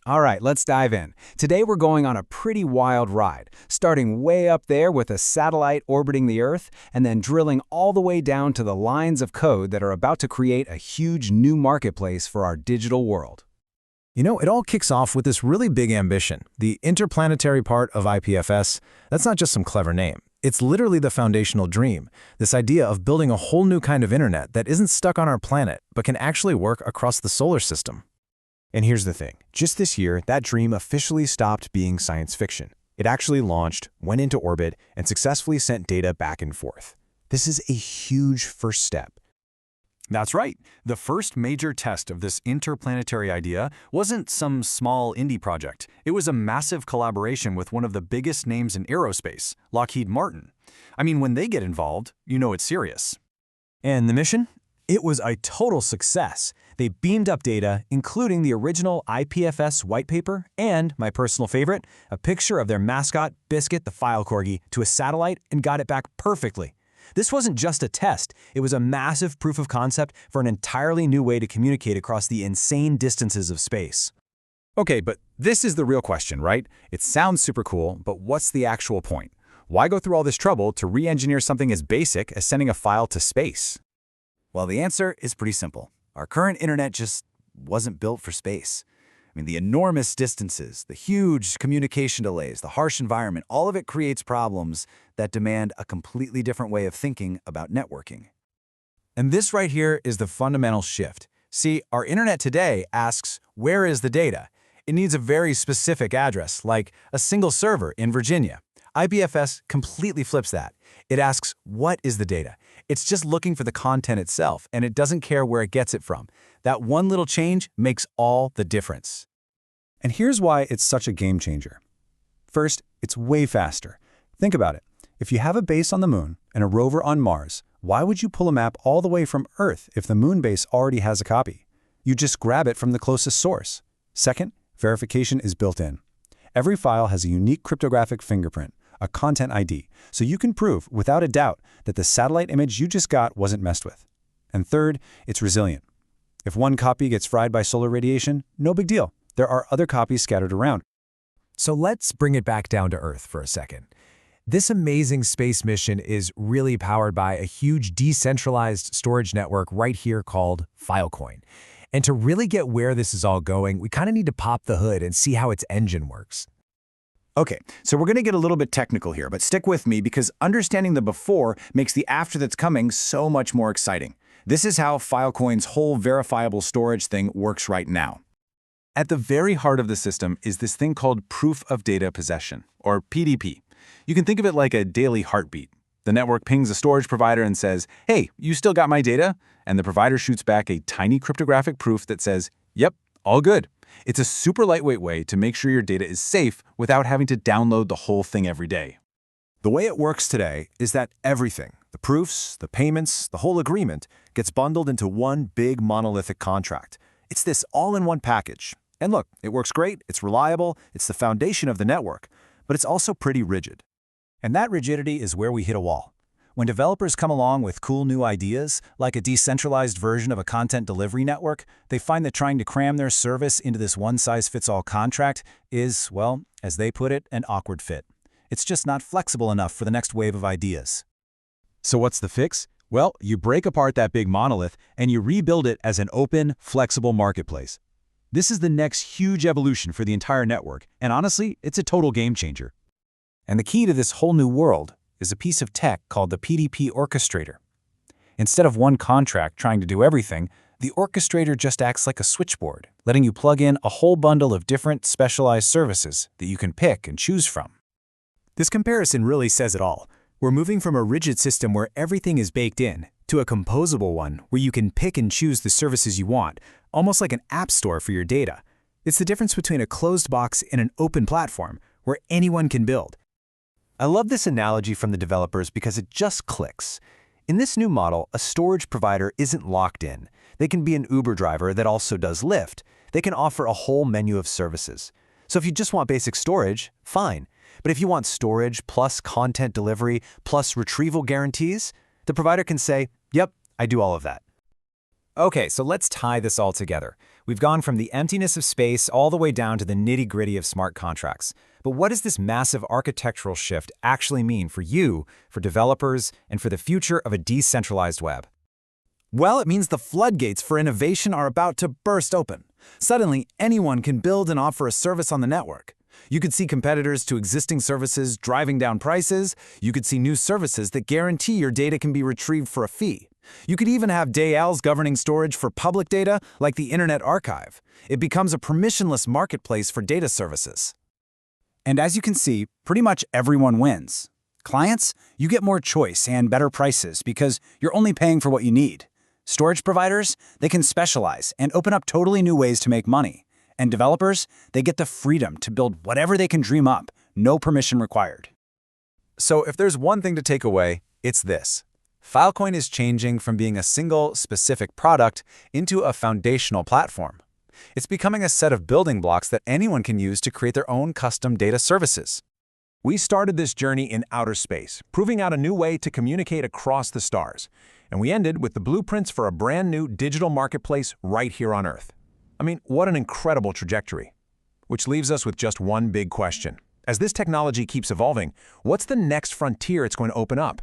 All right, let's dive in. Today we're going on a pretty wild ride, starting way up there with a satellite orbiting the Earth, and then drilling all the way down to the lines of code that are about to create a huge new marketplace for our digital world. It all kicks off with this really big ambition, the interplanetary part of IPFS. That's not just some clever name. It's literally the foundational dream, this idea of building a whole new kind of internet that isn't stuck on our planet, but can actually work across the solar system. And here's the thing. Just this year, that dream officially stopped being science fiction. It actually launched, went into orbit, and successfully sent data back and forth. This is a huge first step. That's right. The first major test of this interplanetary idea wasn't some small indie project. It was a massive collaboration with one of the biggest names in aerospace, Lockheed Martin. I mean, when they get involved, you know it's serious. And the mission? It was a total success. They beamed up data, including the original IPFS white paper and, my personal favorite, a picture of their mascot, Biscuit the File Corgi, to a satellite and got it back perfectly. This wasn't just a test, it was a massive proof of concept for an entirely new way to communicate across the insane distances of space. Okay, but this is the real question, right? It sounds super cool, but what's the actual point? Why go through all this trouble to re-engineer something as basic as sending a file to space? Well, the answer is pretty simple. Our current internet just wasn't built for space. The enormous distances, the huge communication delays, the harsh environment, all of it creates problems that demand a completely different way of thinking about networking. And this right here is the fundamental shift. See, our internet today asks, where is the data? It needs a very specific address, like a single server in Virginia. IPFS completely flips that. It asks, what is the data? It's just looking for the content itself, and it doesn't care where it gets it from. That one little change makes all the difference. And here's why it's such a game changer. First, it's way faster. Think about it. If you have a base on the Moon and a rover on Mars, why would you pull a map all the way from Earth if the Moon base already has a copy? You just grab it from the closest source. Second, verification is built in. Every file has a unique cryptographic fingerprint, a content ID, so you can prove without a doubt that the satellite image you just got wasn't messed with. And third, it's resilient. If one copy gets fried by solar radiation, no big deal. There are other copies scattered around. So let's bring it back down to Earth for a second. This amazing space mission is really powered by a huge decentralized storage network right here called Filecoin. And to really get where this is all going, we kind of need to pop the hood and see how its engine works. Okay, so we're going to get a little bit technical here, but stick with me because understanding the before makes the after that's coming so much more exciting. This is how Filecoin's whole verifiable storage thing works right now. At the very heart of the system is this thing called Proof of Data Possession, or PDP. You can think of it like a daily heartbeat. The network pings a storage provider and says, hey, you still got my data? And the provider shoots back a tiny cryptographic proof that says, yep, all good. It's a super lightweight way to make sure your data is safe without having to download the whole thing every day. The way it works today is that everything, the proofs, the payments, the whole agreement, gets bundled into one big monolithic contract. It's this all-in-one package. And look, it works great, it's reliable, it's the foundation of the network, but it's also pretty rigid. And that rigidity is where we hit a wall. When developers come along with cool new ideas, like a decentralized version of a content delivery network, they find that trying to cram their service into this one-size-fits-all contract is, well, as they put it, an awkward fit. It's just not flexible enough for the next wave of ideas. So what's the fix? Well, you break apart that big monolith and you rebuild it as an open, flexible marketplace. This is the next huge evolution for the entire network, and honestly, it's a total game changer. And the key to this whole new world is a piece of tech called the PDP orchestrator. Instead of one contract trying to do everything, the orchestrator just acts like a switchboard, letting you plug in a whole bundle of different specialized services that you can pick and choose from. This comparison really says it all. We're moving from a rigid system where everything is baked in to a composable one where you can pick and choose the services you want, almost like an app store for your data. It's the difference between a closed box and an open platform where anyone can build. I love this analogy from the developers because it just clicks. In this new model, a storage provider isn't locked in. They can be an Uber driver that also does Lyft. They can offer a whole menu of services. So if you just want basic storage, fine. But if you want storage plus content delivery plus retrieval guarantees, the provider can say, yep, I do all of that. Okay, so let's tie this all together. We've gone from the emptiness of space all the way down to the nitty-gritty of smart contracts. But what does this massive architectural shift actually mean for you, for developers, and for the future of a decentralized web? Well, it means the floodgates for innovation are about to burst open. Suddenly, anyone can build and offer a service on the network. You could see competitors to existing services driving down prices. You could see new services that guarantee your data can be retrieved for a fee. You could even have DALs governing storage for public data, like the Internet Archive. It becomes a permissionless marketplace for data services. And as you can see, pretty much everyone wins. Clients, you get more choice and better prices because you're only paying for what you need. Storage providers, they can specialize and open up totally new ways to make money. And developers, they get the freedom to build whatever they can dream up, no permission required. So if there's one thing to take away, it's this. Filecoin is changing from being a single, specific product into a foundational platform. It's becoming a set of building blocks that anyone can use to create their own custom data services. We started this journey in outer space, proving out a new way to communicate across the stars. And we ended with the blueprints for a brand new digital marketplace right here on Earth. I mean, what an incredible trajectory. Which leaves us with just one big question. As this technology keeps evolving, what's the next frontier it's going to open up?